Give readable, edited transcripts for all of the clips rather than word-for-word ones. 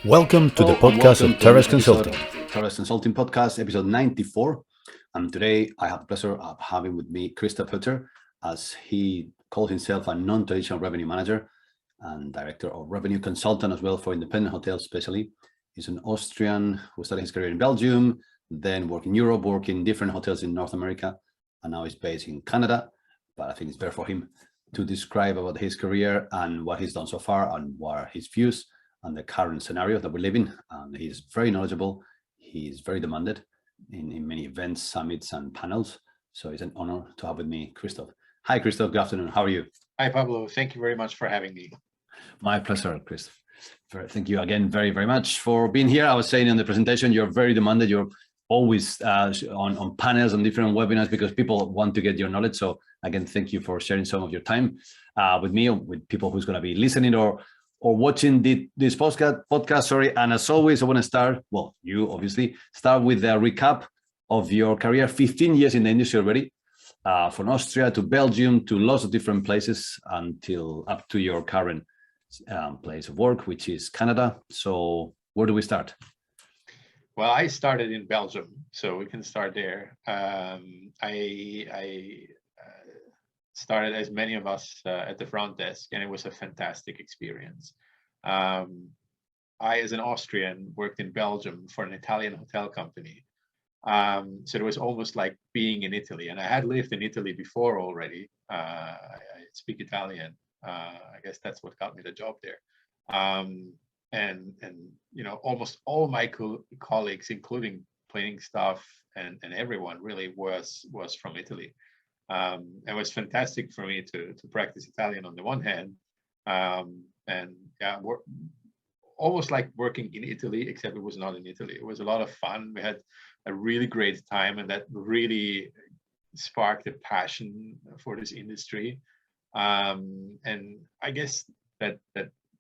Welcome to the podcast of Htter Consulting. Htter Consulting Podcast, episode 94. And today I have the pleasure of having with me Christoph Hütter, as he calls himself a non-traditional revenue manager and director of revenue consultant as well for independent hotels especially. He's an Austrian who started his career in Belgium, then worked in Europe, worked in different hotels in North America, and now he's based in Canada. But I think it's better for him to describe about his career and what he's done so far and what are his views on the current scenario that we live in. And he's very knowledgeable. He's very demanded in many events, summits, and panels. So it's an honor to have with me Christoph. Hi, Christoph. Good afternoon. How are you? Hi, Pablo. Thank you very much for having me. My pleasure, Christoph. Thank you again very, very much for being here. I was saying in the presentation, you're very demanded. You're always on panels and different webinars because people want to get your knowledge. So again, thank you for sharing some of your time with me, with people who's going to be listening or watching this podcast. Sorry. And as always, I want to start, well, you obviously start with a recap of your career, 15 years in the industry already, from Austria to Belgium to lots of different places until up to your current place of work, which is Canada. So where do we start? Well, I started in Belgium, so we can start there. I started, as many of us, at the front desk, and it was a fantastic experience. I, as an Austrian, worked in Belgium for an Italian hotel company. So it was almost like being in Italy, and I had lived in Italy before already. I speak Italian. I guess that's what got me the job there. And you know, almost all my colleagues, including cleaning staff and everyone, really was from Italy. It was fantastic for me to practice Italian on the one hand, and yeah, almost like working in Italy, except it was not in Italy. It was a lot of fun. We had a really great time, and that really sparked a passion for this industry. And I guess that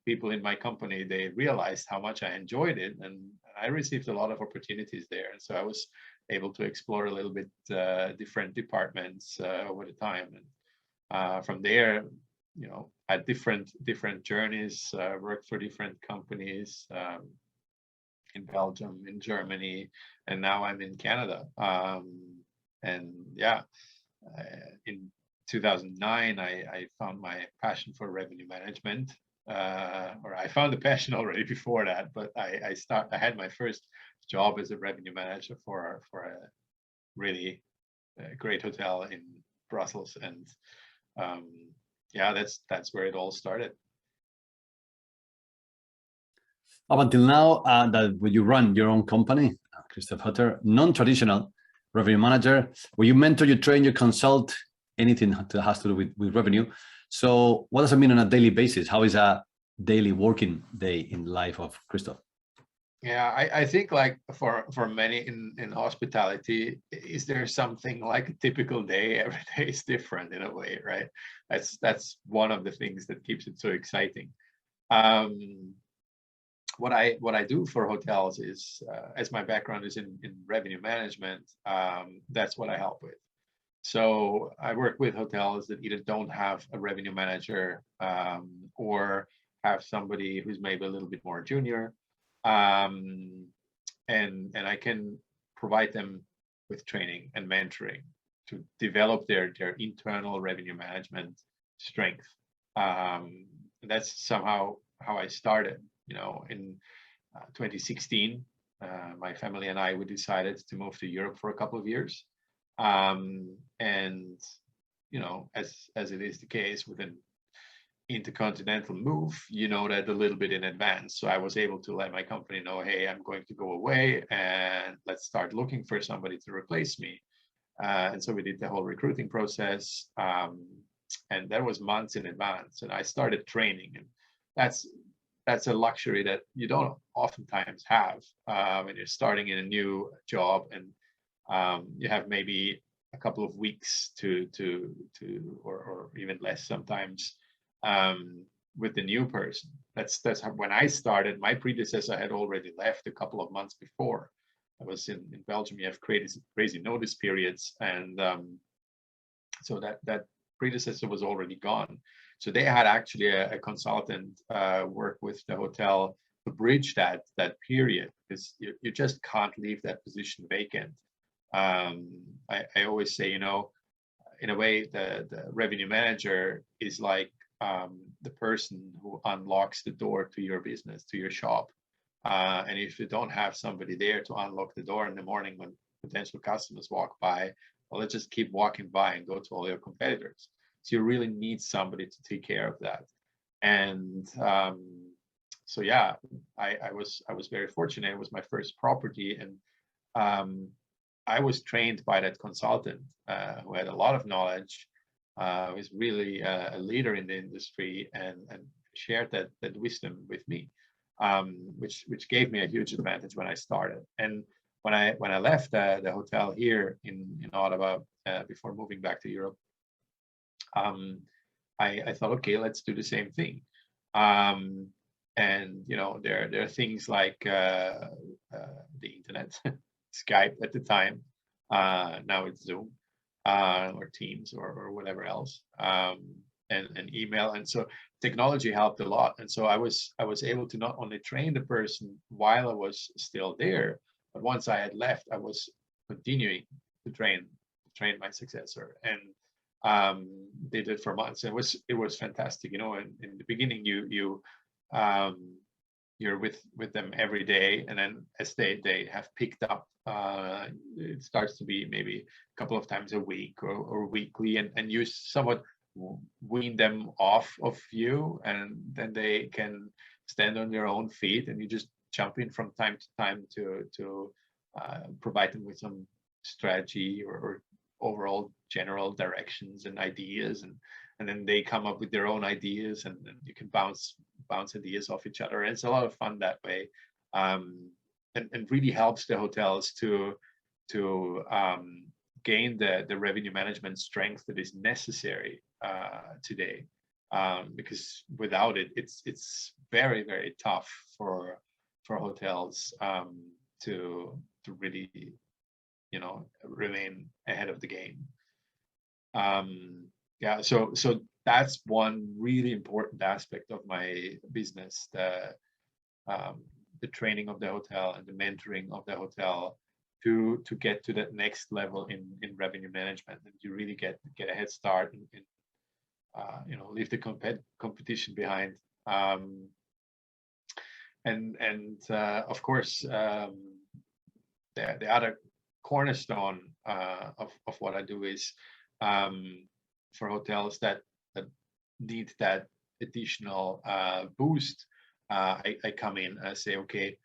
people in my company, they realized how much I enjoyed it, and I received a lot of opportunities there. And so I was able to explore a little bit different departments over the time. And from there, you know, had different journeys, worked for different companies in Belgium, in Germany, and now I'm in Canada. And yeah, in 2009, I found my passion for revenue management. Or I found the passion already before that, but I had my first job as a revenue manager for a really great hotel in Brussels, and yeah, that's where it all started. Up until now, that when you run your own company, Christoph Hütter, non-traditional revenue manager, where you mentor, you train, you consult, anything that has to do with revenue. So what does it mean on a daily basis? How is a daily working day in the life of Christoph? Yeah, I think like for many in hospitality, is there something like a typical day? Every day is different in a way, right? That's one of the things that keeps it so exciting. What I do for hotels is, as my background is in revenue management, that's what I help with. So I work with hotels that either don't have a revenue manager or have somebody who's maybe a little bit more junior, and I can provide them with training and mentoring to develop their internal revenue management strength. That's somehow how I started. You know, in 2016, my family and I, we decided to move to Europe for a couple of years. And you know, as it is the case with an intercontinental move, you know that a little bit in advance. So I was able to let my company know, hey, I'm going to go away, and let's start looking for somebody to replace me. And so we did the whole recruiting process, and that was months in advance. And I started training, and that's a luxury that you don't oftentimes have when you're starting in a new job, and you have maybe a couple of weeks to or even less sometimes with the new person. That's how, when I started, my predecessor had already left a couple of months before. I was in Belgium. You have crazy notice periods, and so that predecessor was already gone. So they had actually a consultant work with the hotel bridge that period, because you just can't leave that position vacant. I always say, in a way, the revenue manager is like the person who unlocks the door to your business, to your shop. And if you don't have somebody there to unlock the door in the morning when potential customers walk by, well, let's just keep walking by and go to all your competitors. So you really need somebody to take care of that. And so yeah, I was very fortunate. It was my first property, and I was trained by that consultant who had a lot of knowledge, was really a leader in the industry, and shared that wisdom with me, which gave me a huge advantage when I started. And when I left the hotel here in Ottawa before moving back to Europe, I thought, okay, let's do the same thing. And there are things like the internet, Skype at the time. Now it's Zoom or Teams or whatever else, and email. And so technology helped a lot. And so I was able to not only train the person while I was still there, but once I had left, I was continuing to train my successor, and did it for months. It was fantastic. In the beginning, you're with them every day, and then as they have picked up, it starts to be maybe a couple of times a week or weekly, and you somewhat wean them off of you, and then they can stand on their own feet, and you just jump in from time to time to provide them with some strategy or overall general directions and ideas, and then they come up with their own ideas, and you can bounce ideas off each other. And it's a lot of fun that way, and really helps the hotels to gain the revenue management strength that is necessary today, because without it, it's very, very tough for hotels to really remain ahead of the game. Yeah, so that's one really important aspect of my business, the training of the hotel and the mentoring of the hotel to get to that next level in revenue management, and you really get a head start and leave the competition behind. And of course, the other cornerstone of what I do is for hotels that need that additional boost. I come in and say, okay,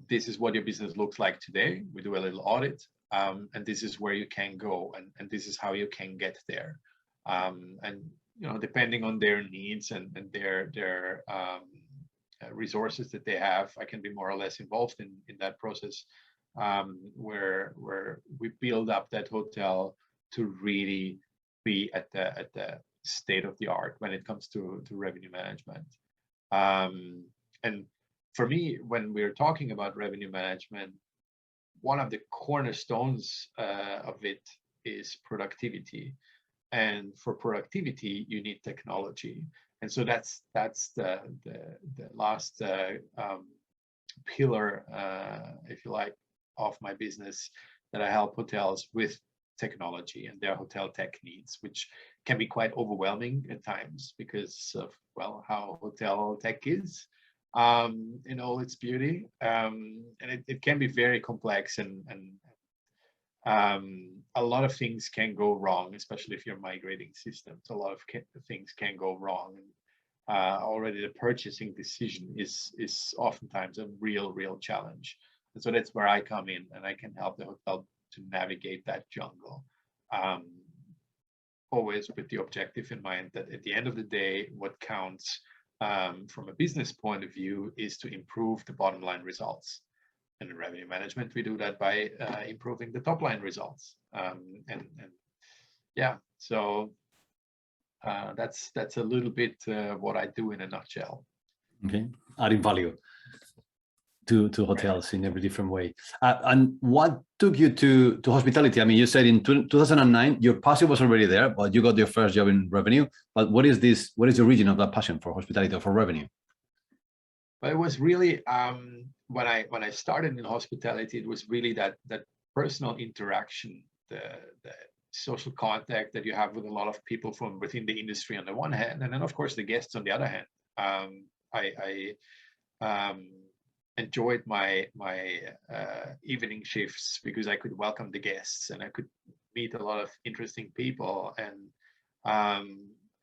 this is what your business looks like today. We do a little audit, and this is where you can go, and this is how you can get there. And depending on their needs and their resources that they have, I can be more or less involved in that process, where we build up that hotel to really be at the state of the art when it comes to revenue management. And for me, when we're talking about revenue management, one of the cornerstones of it is productivity. And for productivity, you need technology. And so that's the last pillar, if you like, of my business, that I help hotels with technology and their hotel tech needs, which can be quite overwhelming at times because of, well, how hotel tech is in all its beauty. And it can be very complex, and a lot of things can go wrong, especially if you're migrating systems. A lot of things can go wrong. And already the purchasing decision is oftentimes a real challenge. And so that's where I come in, and I can help the hotel to navigate that jungle. Always with the objective in mind that at the end of the day, what counts from a business point of view is to improve the bottom line results. And in revenue management, we do that by improving the top line results. And yeah, so that's a little bit what I do in a nutshell. Okay, adding value to hotels in every different way. And what took you to hospitality? I mean, you said in 2009, your passion was already there, but you got your first job in revenue. But what is the origin of that passion for hospitality or for revenue? But it was really when I started in hospitality, it was really that personal interaction, the social contact that you have with a lot of people from within the industry on the one hand, and then of course the guests on the other hand. I enjoyed my evening shifts because I could welcome the guests and I could meet a lot of interesting people, and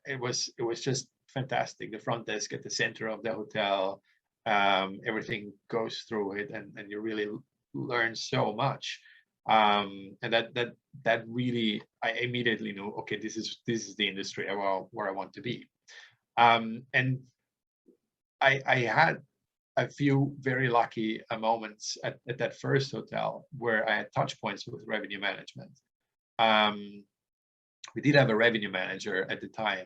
it was just fantastic. The front desk at the center of the hotel, everything goes through it, and you really learn so much. And that really, I immediately knew, okay, this is the industry where I want to be. And I had a few very lucky moments at that first hotel where I had touch points with revenue management. We did have a revenue manager at the time.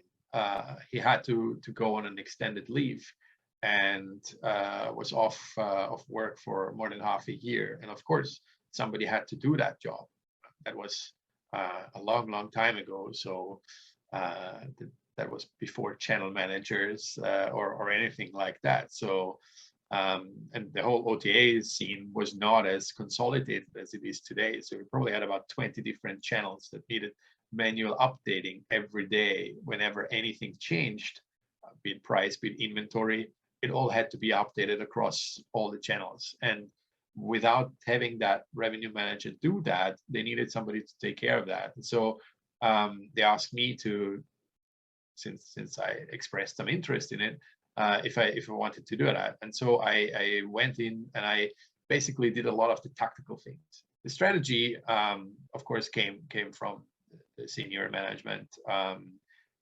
He had to go on an extended leave and was off work for more than half a year. And of course, somebody had to do that job. That was a long time ago. So that was before channel managers or anything like that. So and the whole OTA scene was not as consolidated as it is today. So we probably had about 20 different channels that needed manual updating every day. Whenever anything changed, be it price, be it inventory, it all had to be updated across all the channels. And without having that revenue manager do that, they needed somebody to take care of that. And so they asked me to, since I expressed some interest in it, if I wanted to do that. And so I went in and I basically did a lot of the tactical things. The strategy, of course, came from the senior management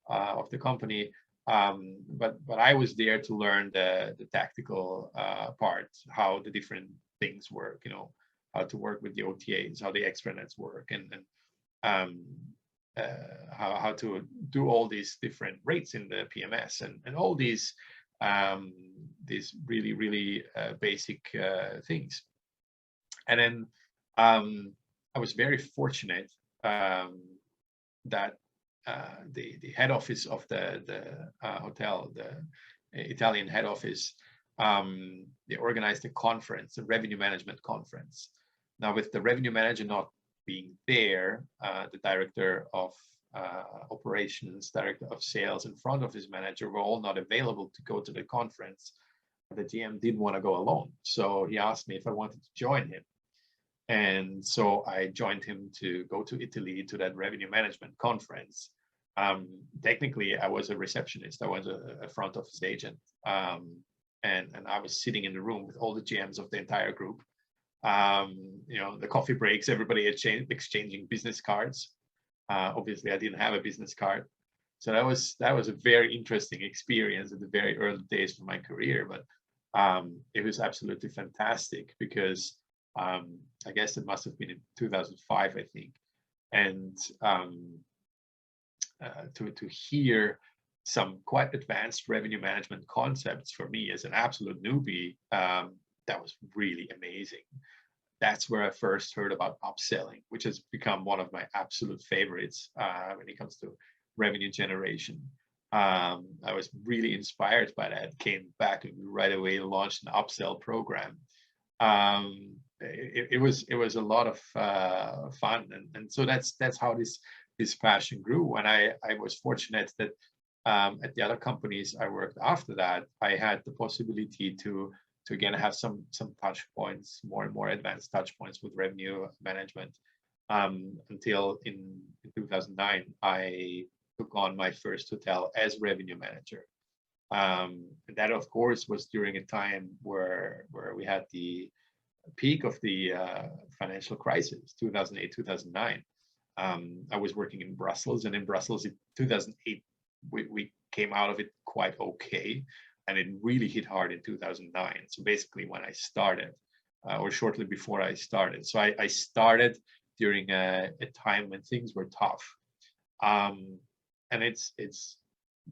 of the company, but I was there to learn the tactical part, how the different things work, how to work with the OTAs, how the extranets work, and how to do all these different rates in the PMS and all these really basic things. And then I was very fortunate that the head office of the hotel, the Italian head office, they organized a conference, a revenue management conference. Now, with the revenue manager not being there, the director of operations, director of sales, and front office manager were all not available to go to the conference. The GM didn't want to go alone, so he asked me if I wanted to join him. And so I joined him to go to Italy to that revenue management conference. Technically, I was a receptionist. I was a front office agent. And I was sitting in the room with all the GMs of the entire group. The coffee breaks, everybody exchanging business cards. Obviously, I didn't have a business card. So that was a very interesting experience at the very early days of my career. But it was absolutely fantastic because I guess it must have been in 2005, I think. And to hear some quite advanced revenue management concepts for me as an absolute newbie, that was really amazing. That's where I first heard about upselling, which has become one of my absolute favorites when it comes to revenue generation. I was really inspired by that, came back and right away launched an upsell program. It was a lot of fun, and so that's how this passion grew. And I was fortunate that at the other companies I worked after that, I had the possibility to again have some touch points, more and more advanced touch points with revenue management, until in 2009 I took on my first hotel as revenue manager. And that of course was during a time where we had the peak of the financial crisis, 2008, 2009. I was working in Brussels, and in Brussels in 2008 we came out of it quite okay, and it really hit hard in 2009. So basically when I started, or shortly before I started. So I started during a time when things were tough. And it's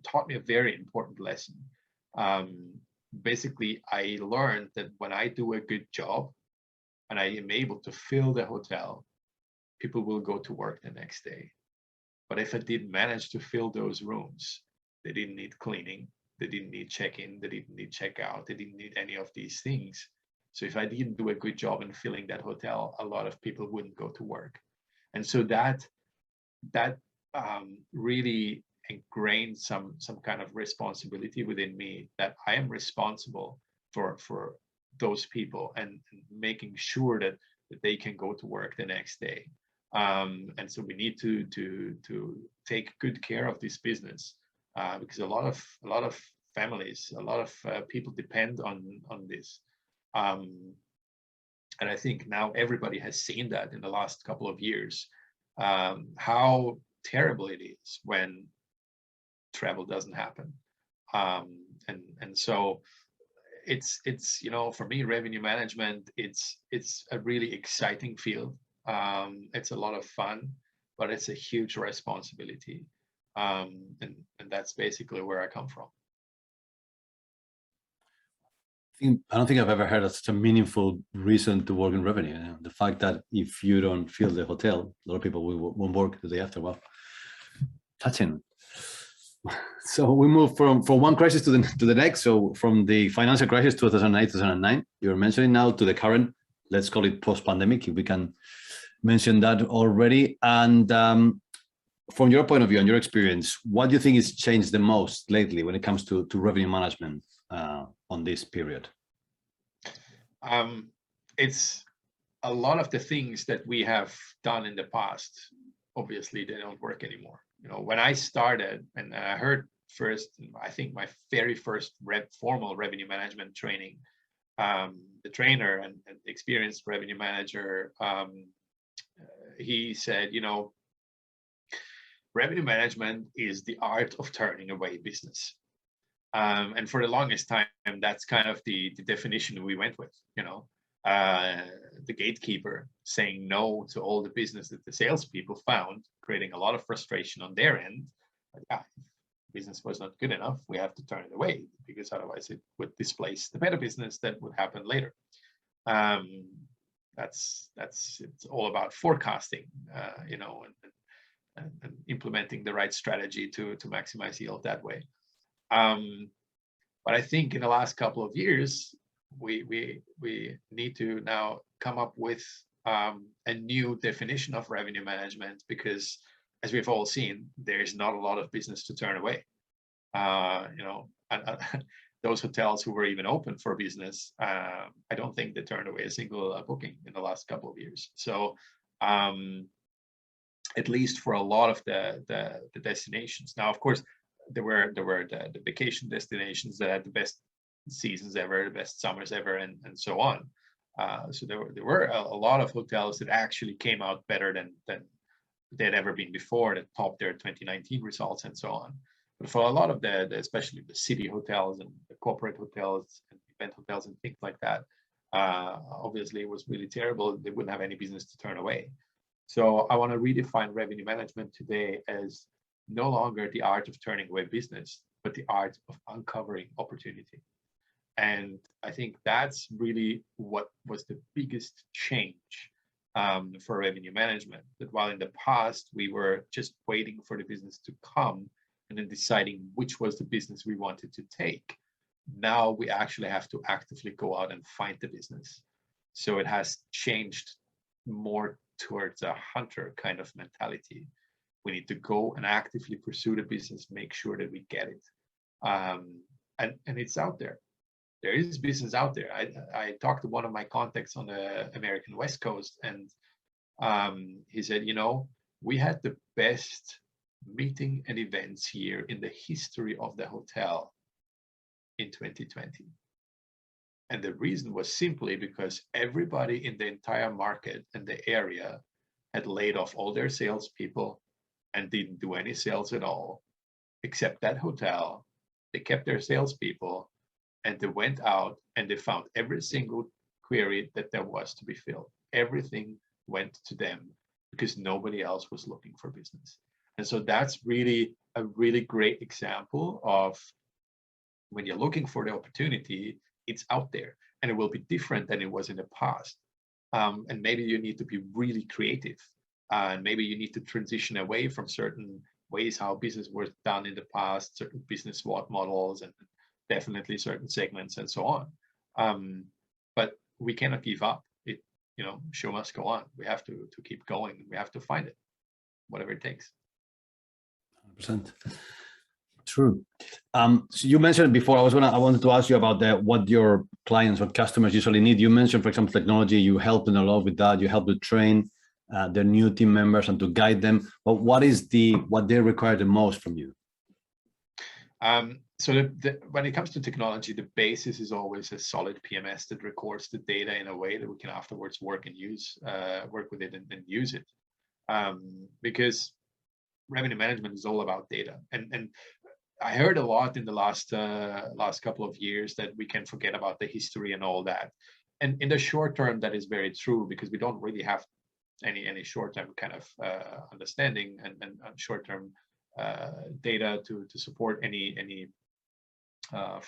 taught me a very important lesson. Basically, I learned that when I do a good job and I am able to fill the hotel, people will go to work the next day. But if I didn't manage to fill those rooms, they didn't need cleaning, They didn't need check-in, they didn't need check-out, they didn't need any of these things. So if I didn't do a good job in filling that hotel, a lot of people wouldn't go to work. And so that really ingrained some kind of responsibility within me, that I am responsible for those people and making sure that they can go to work the next day. And so we need to take good care of this business, because a lot of families, a lot of people depend on this. And I think now everybody has seen that in the last couple of years, how terrible it is when travel doesn't happen. And so it's for me, revenue management, it's a really exciting field. It's a lot of fun, but it's a huge responsibility. And that's basically where I come from. I don't think I've ever heard of such a meaningful reason to work in revenue. The fact that if you don't fill the hotel, a lot of people won't work the day after. Well, touching. So we move from one crisis to the next. So from the financial crisis 2008, 2009, you're mentioning now to the current, let's call it post-pandemic, if we can mention that already. And from your point of view and your experience, what do you think has changed the most lately when it comes to revenue management on this period? It's a lot of the things that we have done in the past, obviously they don't work anymore. When I started, and I heard first, I think my very first formal revenue management training, the trainer and experienced revenue manager, he said, revenue management is the art of turning away business. And for the longest time, that's kind of the definition we went with, the gatekeeper saying no to all the business that the salespeople found, creating a lot of frustration on their end. But yeah, if business was not good enough, we have to turn it away, because otherwise it would displace the better business that would happen later. It's all about forecasting, and implementing the right strategy to maximize yield that way. But I think in the last couple of years, we need to now come up with a new definition of revenue management, because as we've all seen, there's not a lot of business to turn away. Those hotels who were even open for business, I don't think they turned away a single booking in the last couple of years. So at least for a lot of the destinations. Now, of course, there were the vacation destinations that had the best seasons ever, the best summers ever, and so on. So there were a lot of hotels that actually came out better than they'd ever been before, that topped their 2019 results and so on. But for a lot of especially the city hotels and the corporate hotels and event hotels and things like that, obviously it was really terrible. They wouldn't have any business to turn away. So I want to redefine revenue management today as no longer the art of turning away business, but the art of uncovering opportunity. And I think that's really what was the biggest change for revenue management. That while in the past we were just waiting for the business to come and then deciding which was the business we wanted to take, now we actually have to actively go out and find the business. So it has changed more towards a hunter kind of mentality. We need to go and actively pursue the business, make sure that we get it. And it's out there. There is business out there. I talked to one of my contacts on the American West Coast, and he said, we had the best meeting and events here in the history of the hotel in 2020. And the reason was simply because everybody in the entire market and the area had laid off all their salespeople and didn't do any sales at all, except that hotel. They kept their salespeople, and they went out and they found every single query that there was to be filled. Everything went to them because nobody else was looking for business. And so that's really a really great example of when you're looking for the opportunity, it's out there, and it will be different than it was in the past. And maybe you need to be really creative, and maybe you need to transition away from certain ways how business was done in the past, certain business SWOT models, and definitely certain segments and so on. But we cannot give up. Show must go on. We have to keep going. We have to find it, whatever it takes. 100%. True. So you mentioned before, I wanted to ask you about what your clients, what customers usually need. You mentioned, for example, technology. You help them a lot with that. You help to train their new team members and to guide them. But what they require the most from you? So when it comes to technology, the basis is always a solid PMS that records the data in a way that we can afterwards work with it and use it. Because revenue management is all about data. And I heard a lot in the last couple of years that we can forget about the history and all that. And in the short term, that is very true, because we don't really have any short-term kind of understanding and short-term data to support any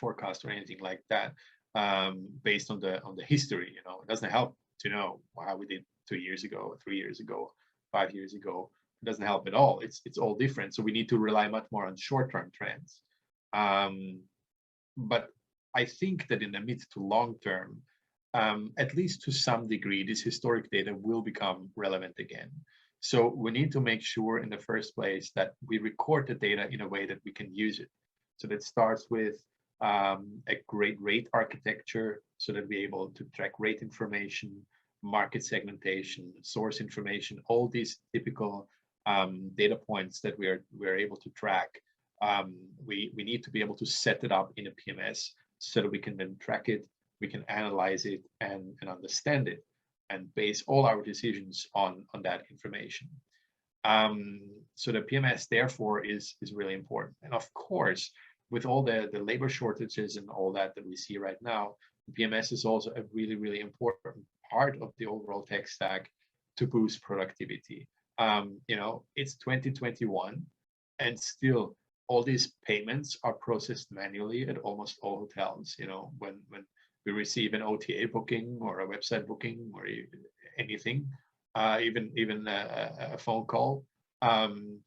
forecast or anything like that, based on the history. It doesn't help to know how we did 2 years ago, 3 years ago, 5 years ago. It doesn't help at all. It's all different. So we need to rely much more on short-term trends. But I think that in the mid to long term, at least to some degree, this historic data will become relevant again. So we need to make sure in the first place that we record the data in a way that we can use it. So that starts with a great rate architecture, so that we're able to track rate information, market segmentation, source information, all these typical data points that we're able to track. We need to be able to set it up in a PMS so that we can then track it, we can analyze it and understand it, and base all our decisions on that information. So the PMS therefore is really important. And of course, with all the labor shortages and all that we see right now, the PMS is also a really, really important part of the overall tech stack to boost productivity. It's 2021 and still all these payments are processed manually at almost all hotels. When we receive an OTA booking or a website booking or anything, even a phone call, and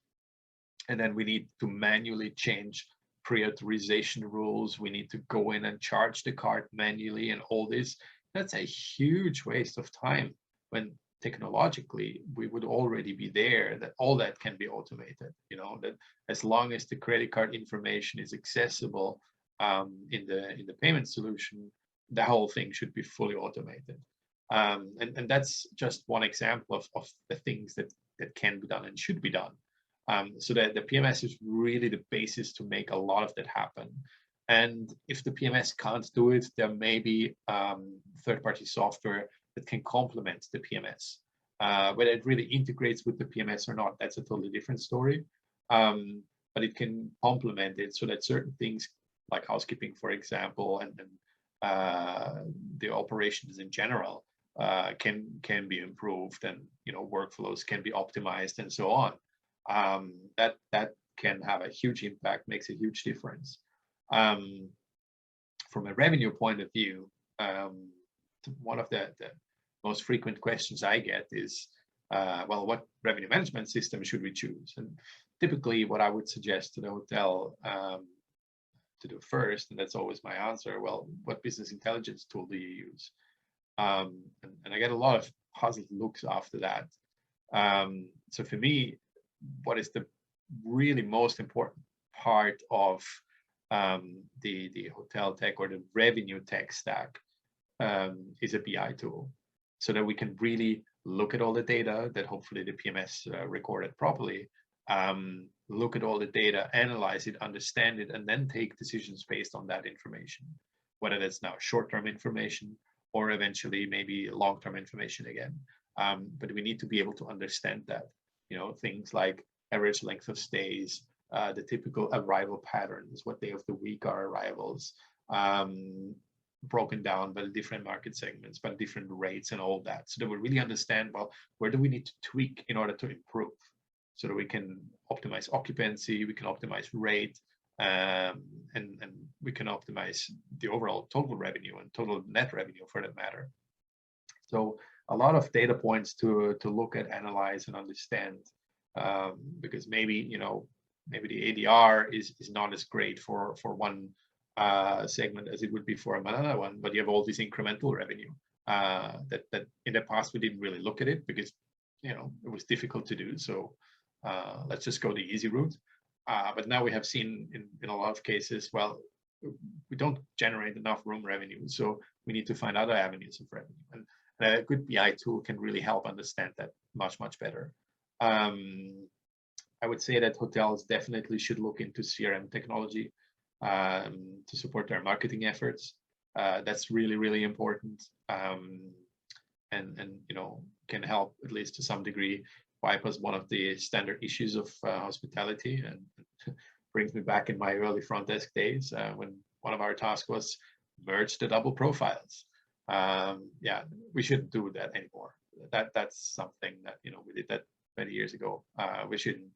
then we need to manually change pre-authorization rules. We need to go in and charge the card manually and all this. That's a huge waste of time, when technologically we would already be there, that all that can be automated. That as long as the credit card information is accessible in the payment solution, the whole thing should be fully automated. And that's just one example of the things that can be done and should be done. So that the PMS is really the basis to make a lot of that happen. And if the PMS can't do it, there may be third-party software that can complement the PMS. Whether it really integrates with the PMS or not, that's a totally different story. But it can complement it so that certain things like housekeeping, for example, and the operations in general can be improved, and workflows can be optimized and so on. That can have a huge impact, makes a huge difference. From a revenue point of view, one of the most frequent questions I get is, well, what revenue management system should we choose? And typically what I would suggest to the hotel to do first, and that's always my answer, well, what business intelligence tool do you use? And I get a lot of puzzled looks after that. So for me, what is the really most important part of the hotel tech or the revenue tech stack is a BI tool, so that we can really look at all the data that hopefully the PMS recorded properly, look at all the data, analyze it, understand it, and then take decisions based on that information, whether that's now short-term information or eventually maybe long-term information again. But we need to be able to understand that, things like average length of stays, the typical arrival patterns, what day of the week are arrivals, broken down by the different market segments, by different rates and all that, so that we really understand, well, where do we need to tweak in order to improve, so that we can optimize occupancy, we can optimize rate, and we can optimize the overall total revenue and total net revenue for that matter. So a lot of data points to look at, analyze, and understand, because maybe the ADR is not as great for one segment as it would be for another one, but you have all this incremental revenue that in the past we didn't really look at it because it was difficult to do. So let's just go the easy route. But now we have seen in a lot of cases, well, we don't generate enough room revenue, so we need to find other avenues of revenue. And a good BI tool can really help understand that much better. I would say that hotels definitely should look into CRM technology to support their marketing efforts. That's really important, and can help at least to some degree bypass one of the standard issues of hospitality, and brings me back in my early front desk days when one of our tasks was merge the double profiles. Yeah, we shouldn't do that anymore. That's something that we did that many years ago. We shouldn't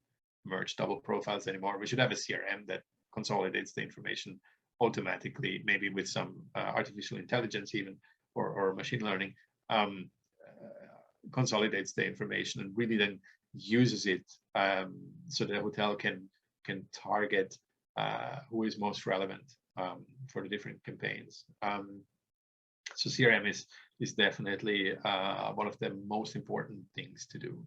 merge double profiles anymore. We should have a CRM that consolidates the information automatically, maybe with some artificial intelligence even, or machine learning, consolidates the information and really then uses it so the hotel can target who is most relevant for the different campaigns. So CRM is definitely one of the most important things to do.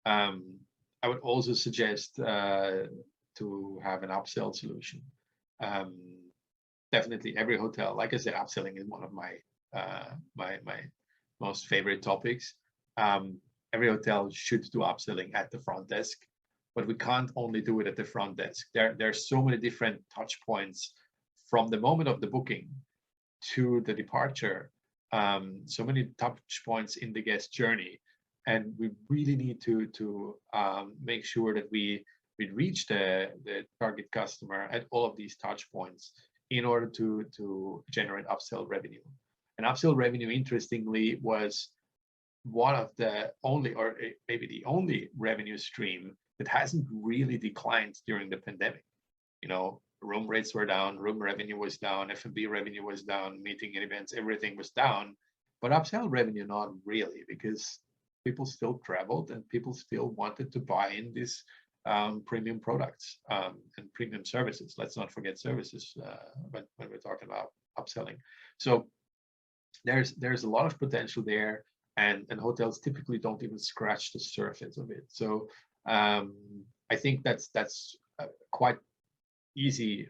I would also suggest to have an upsell solution. Definitely every hotel, like I said, upselling is one of my my most favorite topics. Every hotel should do upselling at the front desk, but we can't only do it at the front desk. There are so many different touch points from the moment of the booking to the departure, so many touch points in the guest journey, and we really need to make sure that we reach the target customer at all of these touch points in order to generate upsell revenue. And upsell revenue, interestingly, was one of the only, or maybe the only revenue stream that hasn't really declined during the pandemic. Room rates were down, room revenue was down, F&B revenue was down, meeting and events, everything was down, but upsell revenue not really, because people still traveled and people still wanted to buy in these premium products and premium services. Let's not forget services when we're talking about upselling. So there's a lot of potential there, and hotels typically don't even scratch the surface of it. So I think that's quite easy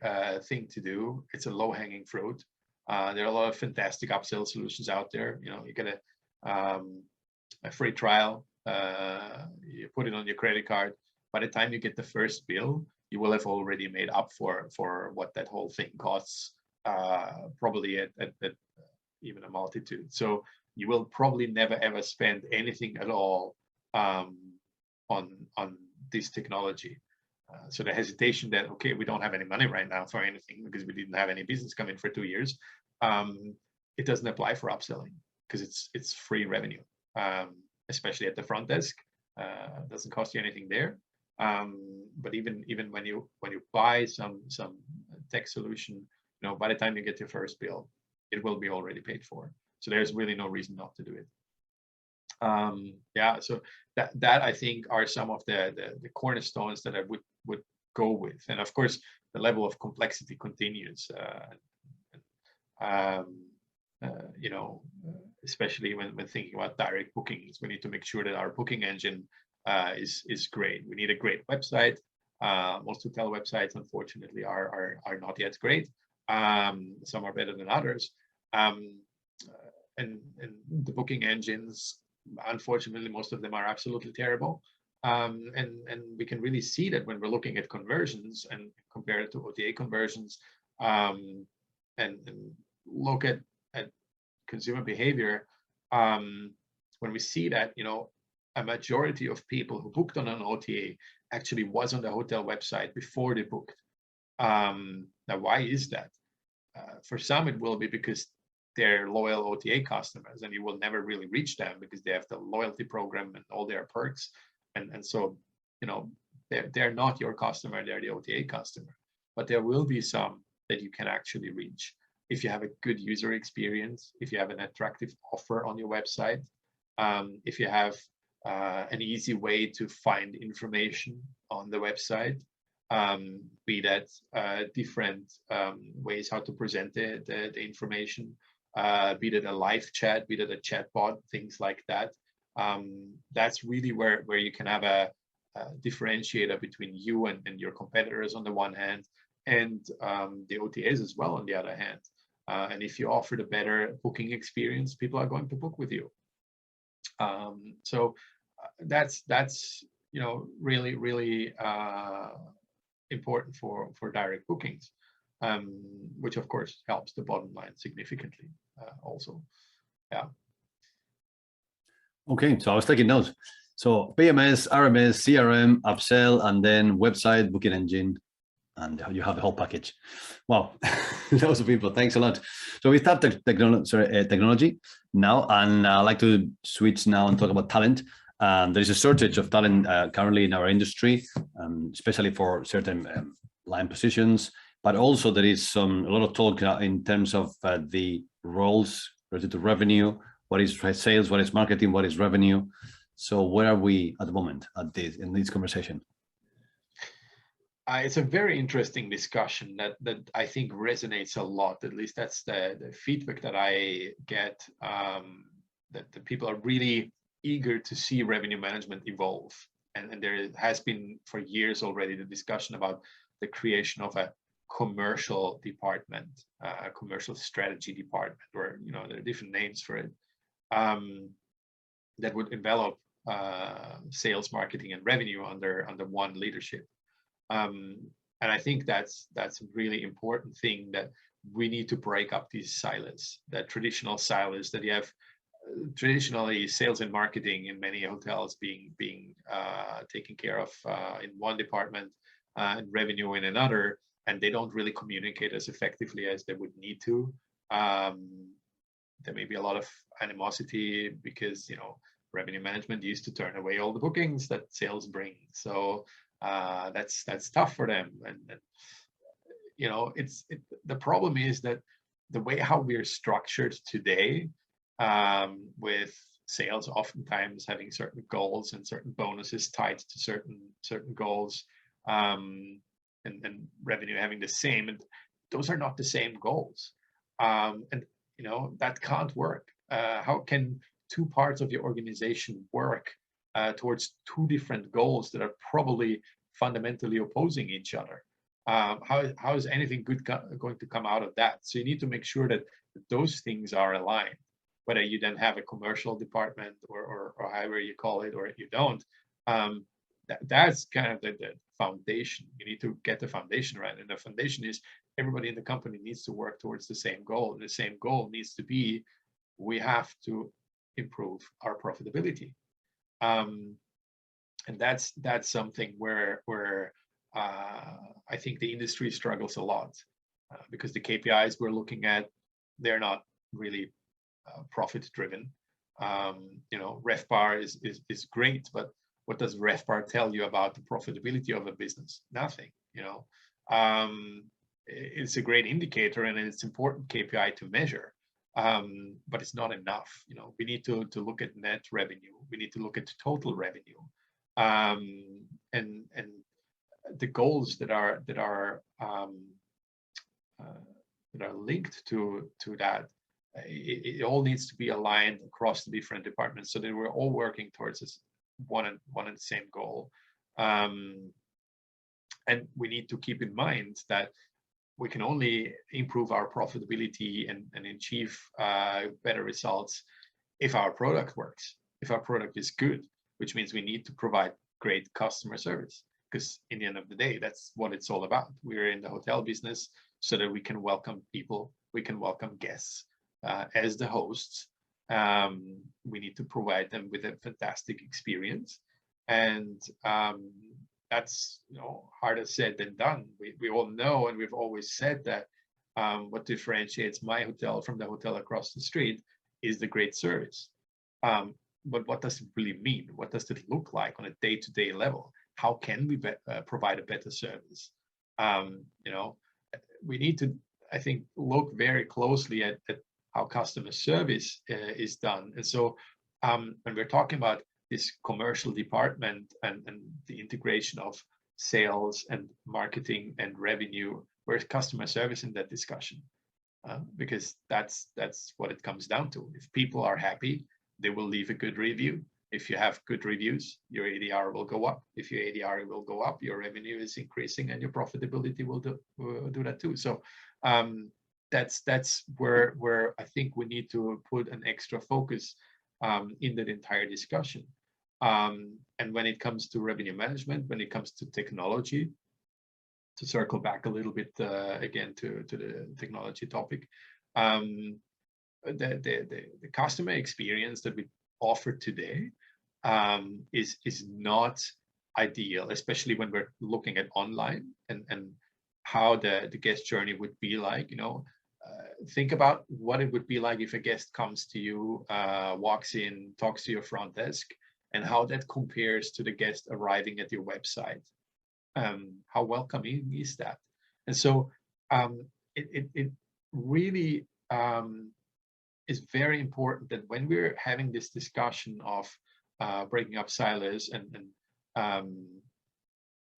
thing to do. It's a low-hanging fruit. There are a lot of fantastic upsell solutions out there. You get a free trial, you put it on your credit card. By the time you get the first bill, you will have already made up for what that whole thing costs, probably at even a multitude. So you will probably never ever spend anything at all on this technology. So the hesitation that, okay, we don't have any money right now for anything because we didn't have any business coming for 2 years, it doesn't apply for upselling because it's free revenue, especially at the front desk. It doesn't cost you anything there. But even when you buy some tech solution, by the time you get your first bill, it will be already paid for. So there's really no reason not to do it. Yeah, so that I think are some of the cornerstones that I would go with. And of course, the level of complexity continues. Especially when thinking about direct bookings, we need to make sure that our booking engine is great. We need a great website. Most hotel websites, unfortunately, are not yet great. Some are better than others. And the booking engines, unfortunately, most of them are absolutely terrible. And we can really see that when we're looking at conversions and compare it to OTA conversions, and look at consumer behavior, when we see that, a majority of people who booked on an OTA actually was on the hotel website before they booked. Now, why is that? For some, it will be because they're loyal OTA customers, and you will never really reach them because they have the loyalty program and all their perks. And so, they're not your customer, they're the OTA customer. But there will be some that you can actually reach if you have a good user experience, if you have an attractive offer on your website, if you have an easy way to find information on the website, be that different ways how to present the information, be that a live chat, be that a chatbot, things like that. That's really where you can have a differentiator between you and your competitors on the one hand, and the OTAs as well on the other hand. And if you offer the better booking experience, people are going to book with you. So that's really important for direct bookings, which of course helps the bottom line significantly also. Yeah. Okay, so I was taking notes. So PMS, RMS, CRM, upsell, and then website, booking engine, and you have the whole package. Wow, lots of people. Thanks a lot. So we start technology now, and I'd like to switch now and talk about talent. There is a shortage of talent currently in our industry, especially for certain line positions. But also there is a lot of talk in terms of the roles related to revenue. What is sales? What is marketing? What is revenue? So where are we at the moment in this conversation? It's a very interesting discussion that I think resonates a lot. At least that's the feedback that I get, that the people are really eager to see revenue management evolve. And there has been for years already the discussion about the creation of a commercial department, a commercial strategy department, or there are different names for it, that would envelop sales, marketing, and revenue under one leadership. And I think that's a really important thing, that we need to break up these silos, that traditional silos that you have. Traditionally, sales and marketing in many hotels being taken care of in one department, and revenue in another, and they don't really communicate as effectively as they would need to. There may be a lot of animosity because revenue management used to turn away all the bookings that sales bring. So that's tough for them, and the problem is that the way how we're structured today, with sales oftentimes having certain goals and certain bonuses tied to certain goals, and revenue having the same, and those are not the same goals, and that can't work. How can two parts of your organization work towards two different goals that are probably fundamentally opposing each other? How is anything good going to come out of that? So you need to make sure that those things are aligned, whether you then have a commercial department or however you call it, or if you don't. That's kind of the foundation. You need to get the foundation right, and the foundation is everybody in the company needs to work towards the same goal, and the same goal needs to be, we have to improve our profitability. And that's something where I think the industry struggles a lot, because the KPIs we're looking at, they're not really profit driven. RevPAR is great, but what does RevPAR tell you about the profitability of a business? Nothing. It's a great indicator and it's important KPI to measure, but it's not enough. We need to look at net revenue. We need to look at total revenue, and the goals that are linked to that. It all needs to be aligned across the different departments, so that we're all working towards this one and the same goal. And we need to keep in mind that we can only improve our profitability and achieve better results if our product works, if our product is good, which means we need to provide great customer service, because in the end of the day, that's what it's all about. We're in the hotel business so that we can welcome people, we can welcome guests. As the hosts, we need to provide them with a fantastic experience, and that's harder said than done. We all know, and we've always said that what differentiates my hotel from the hotel across the street is the great service. But what does it really mean? What does it look like on a day-to-day level? How can we provide a better service? We need to, I think, look very closely at how customer service is done. And so when we're talking about this commercial department and the integration of sales and marketing and revenue? Where's customer service in that discussion? Because that's what it comes down to. If people are happy, they will leave a good review. If you have good reviews, your ADR will go up. If your ADR will go up, your revenue is increasing and your profitability will do that too. So that's where I think we need to put an extra focus in that entire discussion. And when it comes to revenue management, when it comes to technology, to circle back a little bit again to the technology topic, the customer experience that we offer today is not ideal, especially when we're looking at online and how the guest journey would be like. Think about what it would be like if a guest comes to you, walks in, talks to your front desk, and how that compares to the guest arriving at your website. How welcoming is that? And so it really is very important that when we're having this discussion of breaking up silos and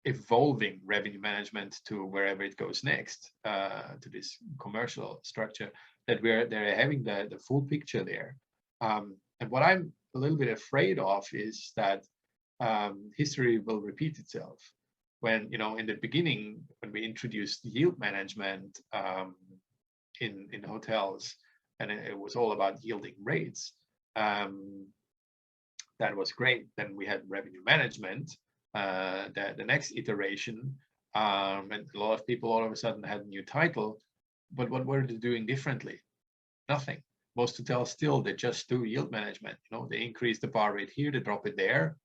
evolving revenue management to wherever it goes next, to this commercial structure, that they're having the full picture there. And what I'm a little bit afraid of is that history will repeat itself. When, in the beginning, when we introduced yield management in hotels, and it was all about yielding rates, that was great. Then we had revenue management, the next iteration, and a lot of people all of a sudden had a new title. But what were they doing differently? Nothing. Most hotels still, they just do yield management. They increase the bar rate here, they drop it there.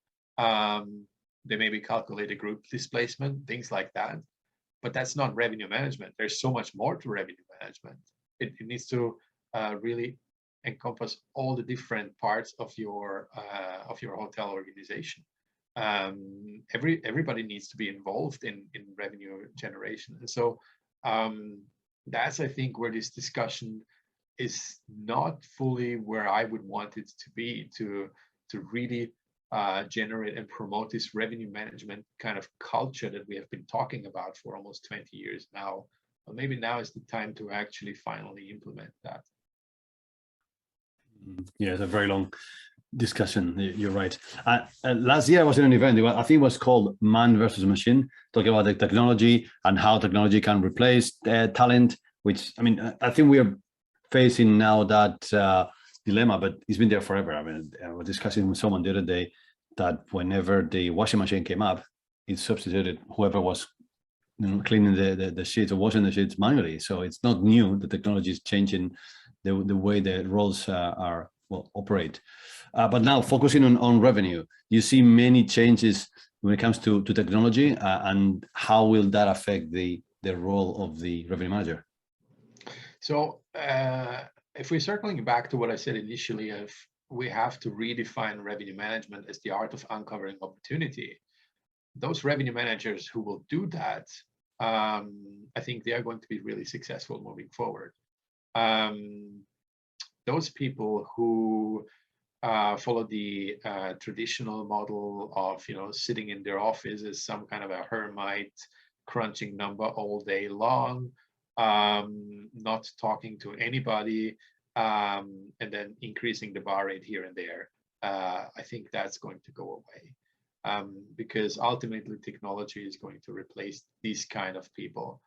They maybe calculate a group displacement, things like that. But that's not revenue management. There's so much more to revenue management. It needs to really encompass all the different parts of your hotel organization. Everybody needs to be involved in revenue generation. And so that's, I think, where this discussion is not fully where I would want it to be, to really generate and promote this revenue management kind of culture that we have been talking about for almost 20 years now. Well, maybe now is the time to actually finally implement that. Yeah, it's a very long discussion. You're right. Last year I was in an event, I think it was called Man versus Machine, talking about the technology and how technology can replace talent, which, I think we are facing now that dilemma, but it's been there forever. I was discussing with someone the other day that whenever the washing machine came up, it substituted whoever was cleaning the sheets or washing the sheets manually. So it's not new. The technology is changing the way the roles operate. But now focusing on revenue, you see many changes when it comes to technology, and how will that affect the role of the revenue manager? So if we're circling back to what I said initially, we have to redefine revenue management as the art of uncovering opportunity. Those revenue managers who will do that, I think they are going to be really successful moving forward. Those people who follow the traditional model of sitting in their office as some kind of a hermit, crunching number all day long, not talking to anybody, and then increasing the bar rate here and there. I think that's going to go away, because ultimately technology is going to replace these kind of people,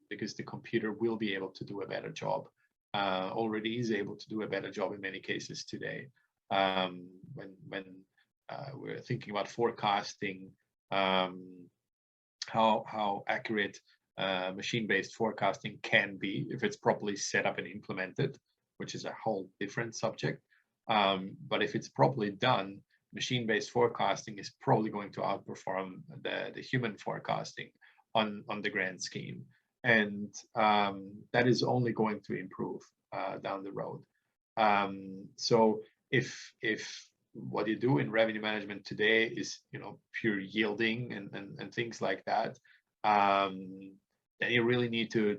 because the computer will be able to do a better job. Already is able to do a better job in many cases today. When we're thinking about forecasting, how accurate machine-based forecasting can be if it's properly set up and implemented, which is a whole different subject. But if it's properly done, machine-based forecasting is probably going to outperform the human forecasting on the grand scheme. And that is only going to improve down the road. So if what you do in revenue management today is pure yielding and things like that, then you really need to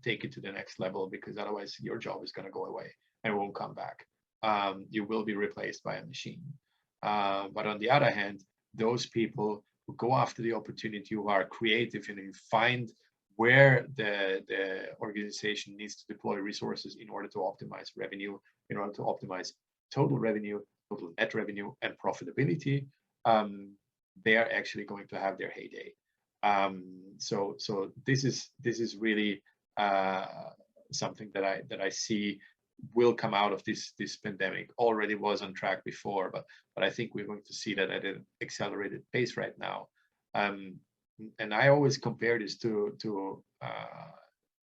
take it to the next level, because otherwise your job is going to go away and it won't come back. You will be replaced by a machine. But on the other hand, those people go after the opportunity, who are creative, and who find where the organization needs to deploy resources in order to optimize revenue, in order to optimize total revenue, total net revenue, and profitability, they are actually going to have their heyday. So this is really something that I see will come out of this pandemic. Already was on track before, but I think we're going to see that at an accelerated pace right now. And I always compare this to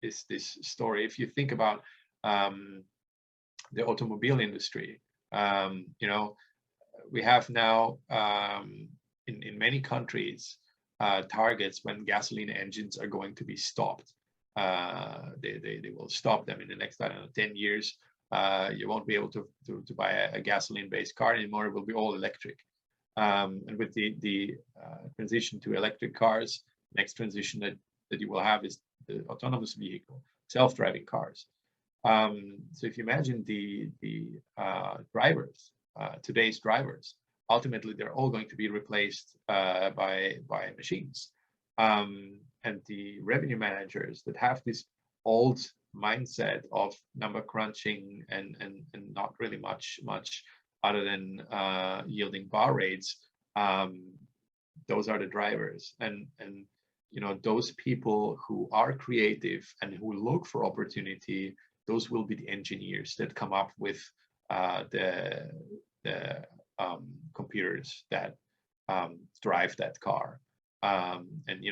this story. If you think about the automobile industry, we have now in many countries targets when gasoline engines are going to be stopped. They will stop them in the next, I don't know, 10 years. You won't be able to buy a gasoline-based car anymore. It will be all electric. And with the transition to electric cars, next transition that you will have is the autonomous vehicle, self-driving cars. So if you imagine the drivers, today's drivers, ultimately they're all going to be replaced by machines. And the revenue managers that have this old mindset of number crunching and not really much other than yielding bar rates, those are the drivers. And those people who are creative and who look for opportunity, those will be the engineers that come up with the computers that drive that car. And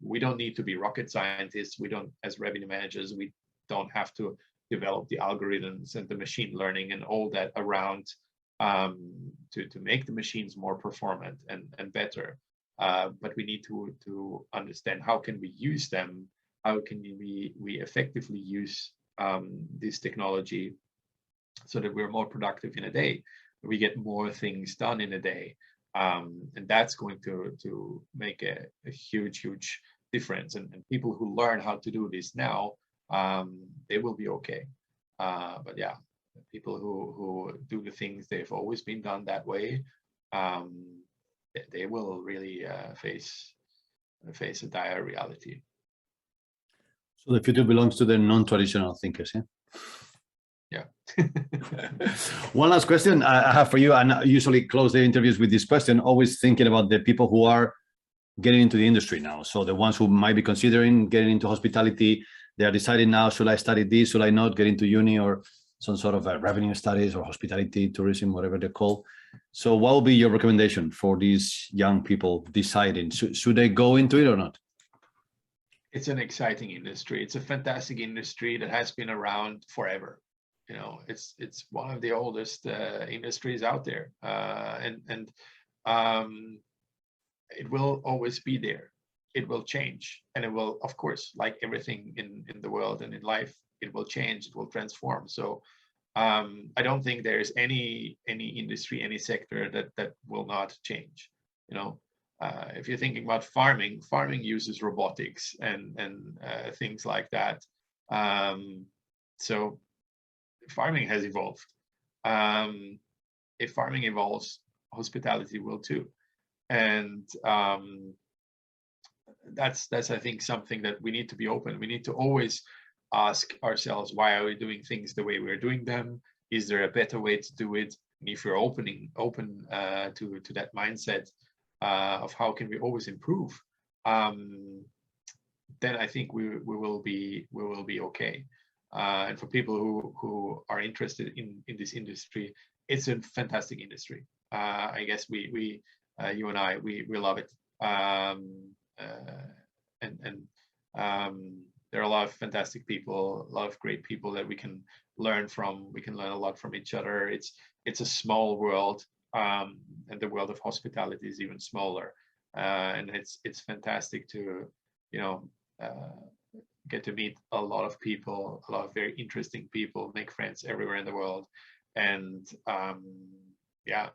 we don't need to be rocket scientists. We don't, as revenue managers, we don't have to develop the algorithms and the machine learning and all that around to make the machines more performant and better. But we need to understand how can we use them, how can we effectively use this technology so that we're more productive in a day, we get more things done in a day. And that's going to make a huge difference. And people who learn how to do this now, they will be okay. But yeah, people who do the things they've always been done that way, they will really face a dire reality. So the future belongs to the non-traditional thinkers, yeah? Yeah. One last question I have for you, and I usually close the interviews with this question, always thinking about the people who are getting into the industry now. So the ones who might be considering getting into hospitality, they are deciding now, should I study this, should I not get into uni or some sort of revenue studies or hospitality, tourism, whatever they're called. So what will be your recommendation for these young people deciding, should they go into it or not? It's an exciting industry. It's a fantastic industry that has been around forever. It's one of the oldest industries out there, and it will always be there. It will change, and it will, of course, like everything in the world and in life, it will change, it will transform. So I don't think there's any industry, any sector that will not change. If you're thinking about farming uses robotics and things like that. So farming has evolved. If farming evolves, hospitality will too. And that's I think something that we need to be open. We need to always ask ourselves, why are we doing things the way we're doing them? Is there a better way to do it? And if you're open to that mindset of how can we always improve, then I think we will be okay. And for people who are interested in this industry, it's a fantastic industry. I guess we you and I, we love it. There are a lot of fantastic people, a lot of great people that we can learn from. We can learn a lot from each other. It's a small world, and the world of hospitality is even smaller. And it's fantastic to get to meet a lot of people, a lot of very interesting people, make friends everywhere in the world. And yeah,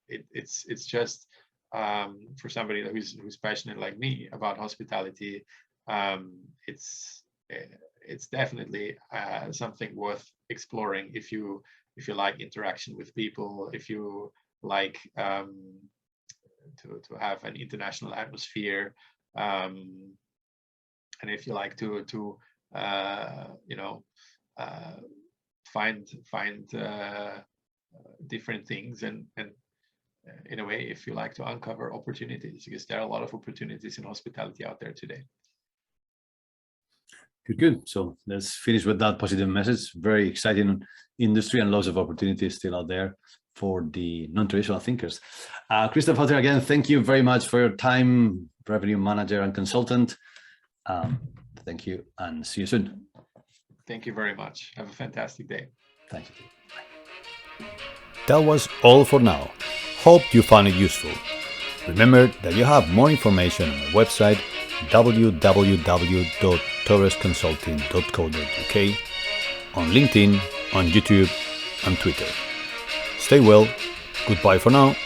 it's just for somebody who's passionate like me about hospitality, it's definitely something worth exploring if you like interaction with people, if you like have an international atmosphere, and if you like to find different things, and in a way, if you like to uncover opportunities, because there are a lot of opportunities in hospitality out there today. Good. So let's finish with that positive message. Very exciting industry and lots of opportunities still out there for the non-traditional thinkers. Christoph Hütter, again, thank you very much for your time, revenue manager and consultant. Thank you, and see you soon. Thank you very much. Have a fantastic day. Thank you. That was all for now. Hope you found it useful. Remember that you have more information on our website www.torresconsulting.co.uk, on LinkedIn, on YouTube, and Twitter. Stay well. Goodbye for now.